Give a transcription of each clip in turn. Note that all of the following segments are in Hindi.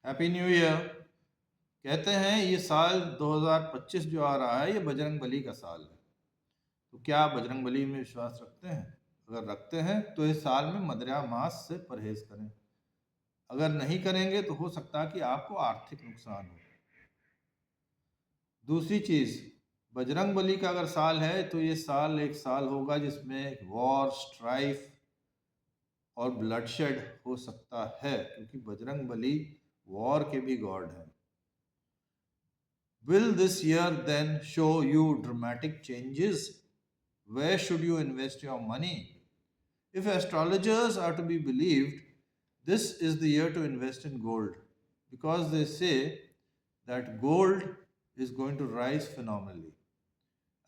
Happy new year. कहते हैं ये साल 2025 जो आ रहा है ये बजरंग बली का साल है। तो क्या आप बजरंग बली में विश्वास रखते हैं? अगर रखते हैं तो इस साल में मदिरा मांस से परहेज करें। अगर नहीं करेंगे तो हो सकता है कि आपको आर्थिक नुकसान हो। दूसरी चीज, बजरंग बली का अगर साल है तो ये साल एक साल होगा जिसमें वॉर, स्ट्राइफ और ब्लडशेड हो सकता है, क्योंकि बजरंग बली वॉर के भी गॉड हैं। Will this year then show you dramatic changes? Where should you invest your money? If astrologers are to be believed, this is the year to invest in gold, because they say that gold is going to rise phenomenally.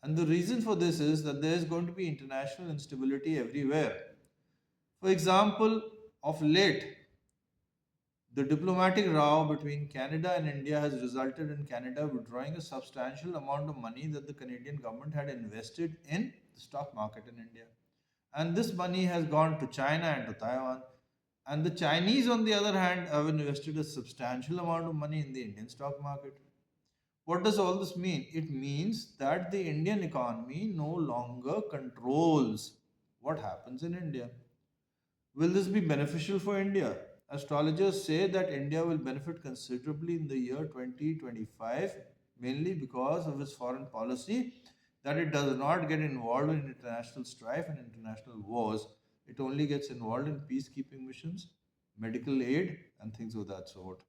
And the reason for this is that there is going to be international instability everywhere. For example, of late, the diplomatic row between Canada and India has resulted in Canada withdrawing a substantial amount of money that the Canadian government had invested in the stock market in India. And this money has gone to China and to Taiwan. And the Chinese, on the other hand, have invested a substantial amount of money in the Indian stock market. What does all this mean? It means that the Indian economy no longer controls what happens in India. Will this be beneficial for India? Astrologers say that India will benefit considerably in the year 2025, mainly because of its foreign policy, that it does not get involved in international strife and international wars. It only gets involved in peacekeeping missions, medical aid, and things of that sort.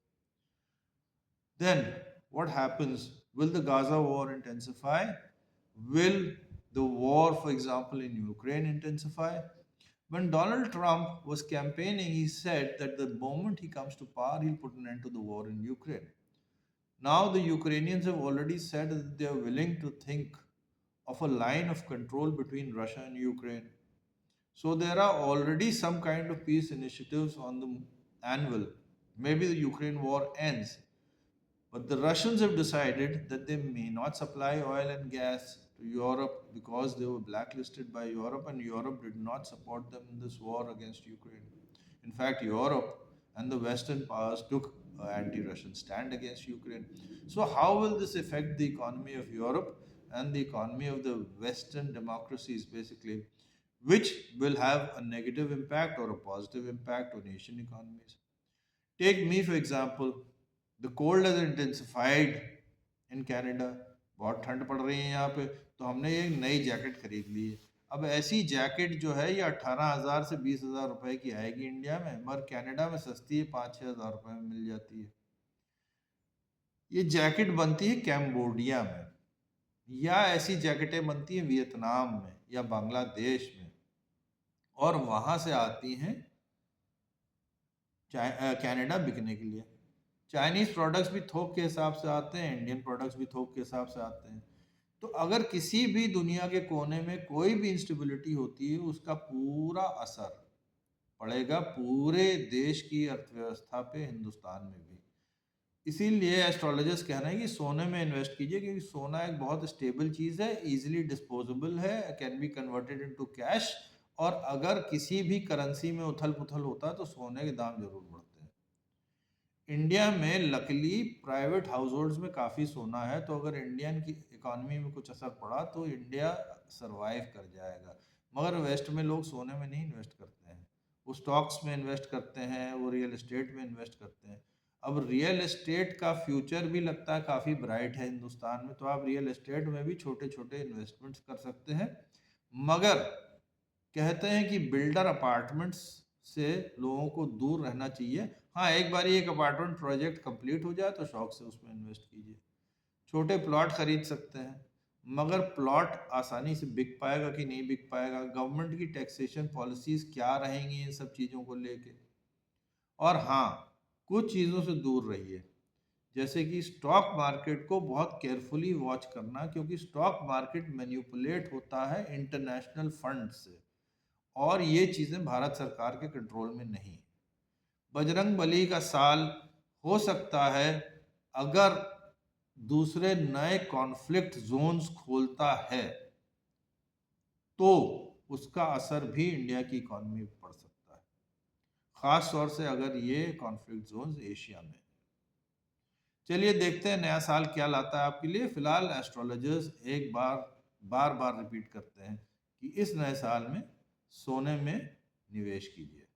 Then, what happens? Will the Gaza war intensify? Will the war, for example, in Ukraine intensify? When Donald Trump was campaigning, he said that the moment he comes to power, he'll put an end to the war in Ukraine. Now, the Ukrainians have already said that they are willing to think of a line of control between Russia and Ukraine. So, there are already some kind of peace initiatives on the anvil. Maybe the Ukraine war ends, but the Russians have decided that they may not supply oil and gas to Europe because they were blacklisted by Europe, and Europe did not support them in this war against Ukraine. In fact, Europe and the Western powers took an anti Russian stand against Ukraine. So, how will this affect the economy of Europe and the economy of the Western democracies, basically, which will have a negative impact or a positive impact on Asian economies? Take me, for example. The cold has intensified in Canada. बहुत ठंड पड़ रही है यहाँ पे, तो हमने एक नई जैकेट खरीद ली है। अब ऐसी जैकेट जो है ये 18,000 से 20,000 रुपए की आएगी इंडिया में, मगर कनाडा में सस्ती है, 5-6 हज़ार रुपए में मिल जाती है। ये जैकेट बनती है कैम्बोडिया में, या ऐसी जैकेटें बनती हैं वियतनाम में या बांग्लादेश में, और वहां से आती हैं कनाडा बिकने के लिए। चाइनीज प्रोडक्ट्स भी थोक के हिसाब से आते हैं, इंडियन प्रोडक्ट्स भी थोक के हिसाब से आते हैं। तो अगर किसी भी दुनिया के कोने में कोई भी इंस्टेबिलिटी होती है, उसका पूरा असर पड़ेगा पूरे देश की अर्थव्यवस्था पे, हिंदुस्तान में भी। इसीलिए एस्ट्रोलॉजर्स कह रहे हैं कि सोने में इन्वेस्ट कीजिए, क्योंकि सोना एक बहुत स्टेबल चीज़ है, इजीली डिस्पोजेबल है, can be converted into cash. और अगर किसी भी करेंसी में उथल पुथल होता है तो सोने के दाम जरूर बढ़ते हैं। इंडिया में लकली प्राइवेट हाउस होल्ड्स में काफ़ी सोना है, तो अगर इंडियन की इकॉनमी में कुछ असर पड़ा तो इंडिया सरवाइव कर जाएगा। मगर वेस्ट में लोग सोने में नहीं इन्वेस्ट करते हैं, वो स्टॉक्स में इन्वेस्ट करते हैं, वो रियल एस्टेट में इन्वेस्ट करते हैं। अब रियल एस्टेट का फ्यूचर भी लगता है काफ़ी ब्राइट है हिंदुस्तान में, तो आप रियल एस्टेट में भी छोटे छोटे इन्वेस्टमेंट्स कर सकते हैं। मगर कहते हैं कि बिल्डर अपार्टमेंट्स से लोगों को दूर रहना चाहिए। हाँ, एक बार एक अपार्टमेंट प्रोजेक्ट कंप्लीट हो जाए तो शौक से उसमें इन्वेस्ट कीजिए। छोटे प्लॉट खरीद सकते हैं, मगर प्लॉट आसानी से बिक पाएगा कि नहीं बिक पाएगा, गवर्नमेंट की टैक्सेशन पॉलिसीज क्या रहेंगी इन सब चीज़ों को लेके। और हाँ, कुछ चीज़ों से दूर रहिए, जैसे कि स्टॉक मार्केट को बहुत केयरफुली वॉच करना, क्योंकि स्टॉक मार्केट मैनिपुलेट होता है इंटरनेशनल फंड से, और ये चीज़ें भारत सरकार के कंट्रोल में नहीं है। बजरंग बली का साल हो सकता है, अगर दूसरे नए कॉन्फ्लिक्ट जोन्स खोलता है तो उसका असर भी इंडिया की इकॉनमी पर पड़ सकता है, खास तौर से अगर ये कॉन्फ्लिक्ट जोन्स एशिया में। चलिए देखते हैं नया साल क्या लाता है आपके लिए। फिलहाल एस्ट्रोलॉजर्स एक बार बार रिपीट करते हैं कि इस नए साल में सोने में निवेश कीजिए।